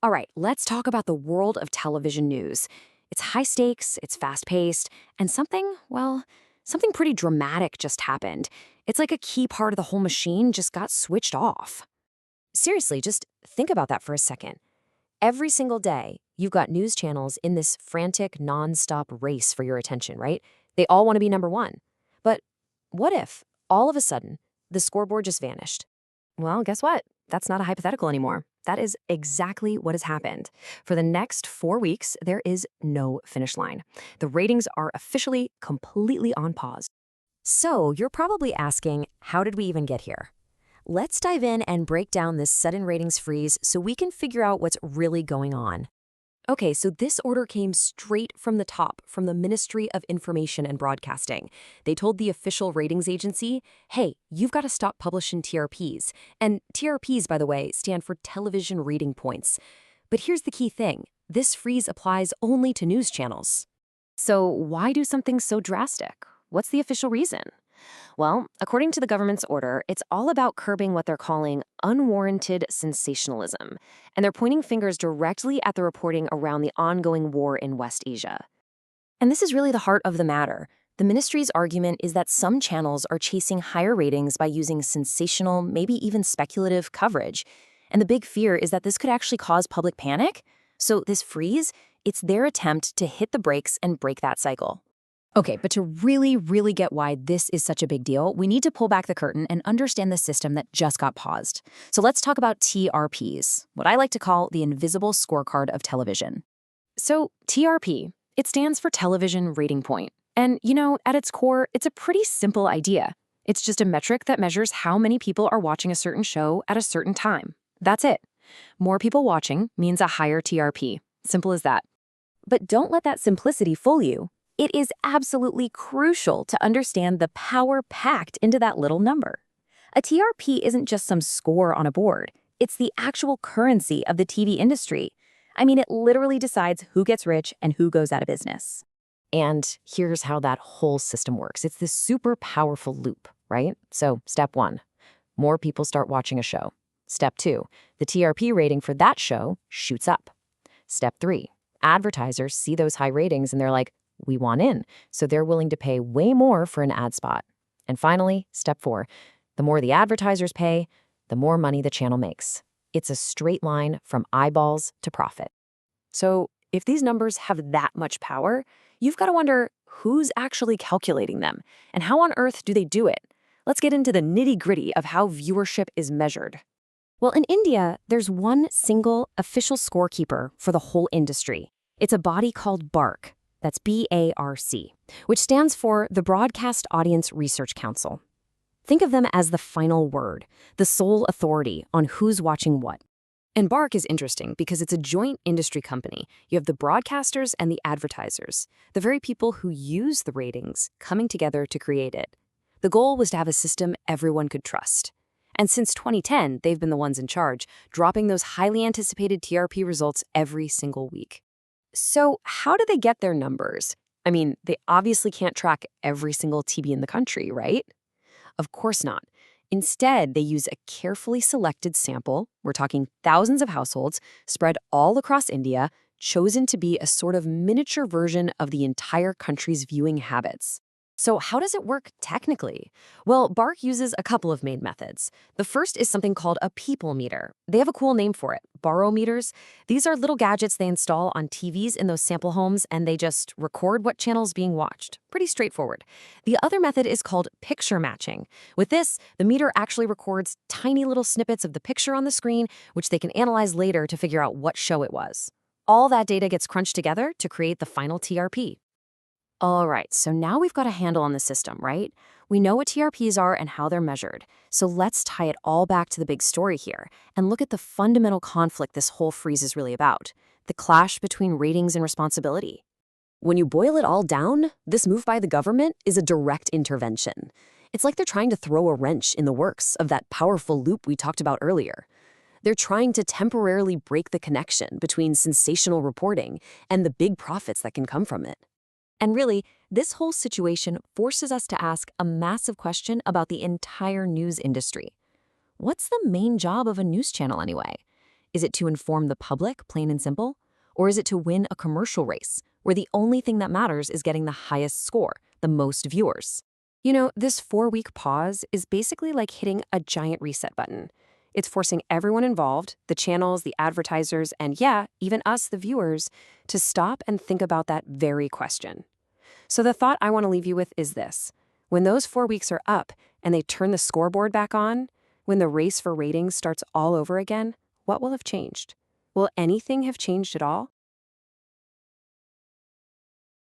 All right, let's talk about the world of television news. It's high stakes, it's fast paced, and something pretty dramatic just happened. It's like a key part of the whole machine just got switched off. Seriously, just think about that for a second. Every single day, you've got news channels in this frantic, nonstop race for your attention, right? They all want to be number one. But what if, all of a sudden, the scoreboard just vanished? Well, guess what? That's not a hypothetical anymore. That is exactly what has happened. For the next 4 weeks, there is no finish line. The ratings are officially completely on pause. So you're probably asking, how did we even get here? Let's dive in and break down this sudden ratings freeze so we can figure out what's really going on. Okay, so this order came straight from the top, from the Ministry of Information and Broadcasting. They told the official ratings agency, hey, you've got to stop publishing TRPs. And TRPs, by the way, stand for television rating points. But here's the key thing. This freeze applies only to news channels. So why do something so drastic? What's the official reason? Well, according to the government's order, it's all about curbing what they're calling unwarranted sensationalism, and they're pointing fingers directly at the reporting around the ongoing war in West Asia. And this is really the heart of the matter. The ministry's argument is that some channels are chasing higher ratings by using sensational, maybe even speculative coverage. And the big fear is that this could actually cause public panic. So this freeze, it's their attempt to hit the brakes and break that cycle. Okay, but to really get why this is such a big deal, we need to pull back the curtain and understand the system that just got paused. So let's talk about TRPs, what I like to call the invisible scorecard of television. So TRP, it stands for television rating point. And, at its core, it's a pretty simple idea. It's just a metric that measures how many people are watching a certain show at a certain time. That's it. More people watching means a higher TRP. Simple as that. But don't let that simplicity fool you. It is absolutely crucial to understand the power packed into that little number. A TRP isn't just some score on a board. It's the actual currency of the TV industry. I mean, it literally decides who gets rich and who goes out of business. And here's how that whole system works. It's this super powerful loop, right? So step 1, more people start watching a show. Step 2, the TRP rating for that show shoots up. Step 3, advertisers see those high ratings and they're like, we want in, so they're willing to pay way more for an ad spot. And finally, step 4, the more the advertisers pay, the more money the channel makes. It's a straight line from eyeballs to profit. So if these numbers have that much power, you've got to wonder who's actually calculating them and how on earth do they do it? Let's get into the nitty-gritty of how viewership is measured. Well, in India, there's one single official scorekeeper for the whole industry. It's a body called BARC. That's BARC, which stands for the Broadcast Audience Research Council. Think of them as the final word, the sole authority on who's watching what. And BARC is interesting because it's a joint industry company. You have the broadcasters and the advertisers, the very people who use the ratings, coming together to create it. The goal was to have a system everyone could trust. And since 2010, they've been the ones in charge, dropping those highly anticipated TRP results every single week. So how do they get their numbers? I mean, they obviously can't track every single TV in the country, right? Of course not. Instead, they use a carefully selected sample, we're talking thousands of households, spread all across India, chosen to be a sort of miniature version of the entire country's viewing habits. So how does it work technically? Well, BARC uses a couple of main methods. The first is something called a people meter. They have a cool name for it, barometers. These are little gadgets they install on TVs in those sample homes, and they just record what channel's being watched. Pretty straightforward. The other method is called picture matching. With this, the meter actually records tiny little snippets of the picture on the screen, which they can analyze later to figure out what show it was. All that data gets crunched together to create the final TRP. All right, so now we've got a handle on the system, right? We know what TRPs are and how they're measured. So let's tie it all back to the big story here and look at the fundamental conflict this whole freeze is really about, the clash between ratings and responsibility. When you boil it all down, this move by the government is a direct intervention. It's like they're trying to throw a wrench in the works of that powerful loop we talked about earlier. They're trying to temporarily break the connection between sensational reporting and the big profits that can come from it. And really, this whole situation forces us to ask a massive question about the entire news industry. What's the main job of a news channel anyway? Is it to inform the public, plain and simple? Or is it to win a commercial race, where the only thing that matters is getting the highest score, the most viewers? This 4-week pause is basically like hitting a giant reset button. It's forcing everyone involved, the channels, the advertisers, and yeah, even us, the viewers, to stop and think about that very question. So the thought I want to leave you with is this. When those 4 weeks are up and they turn the scoreboard back on, when the race for ratings starts all over again, what will have changed? Will anything have changed at all?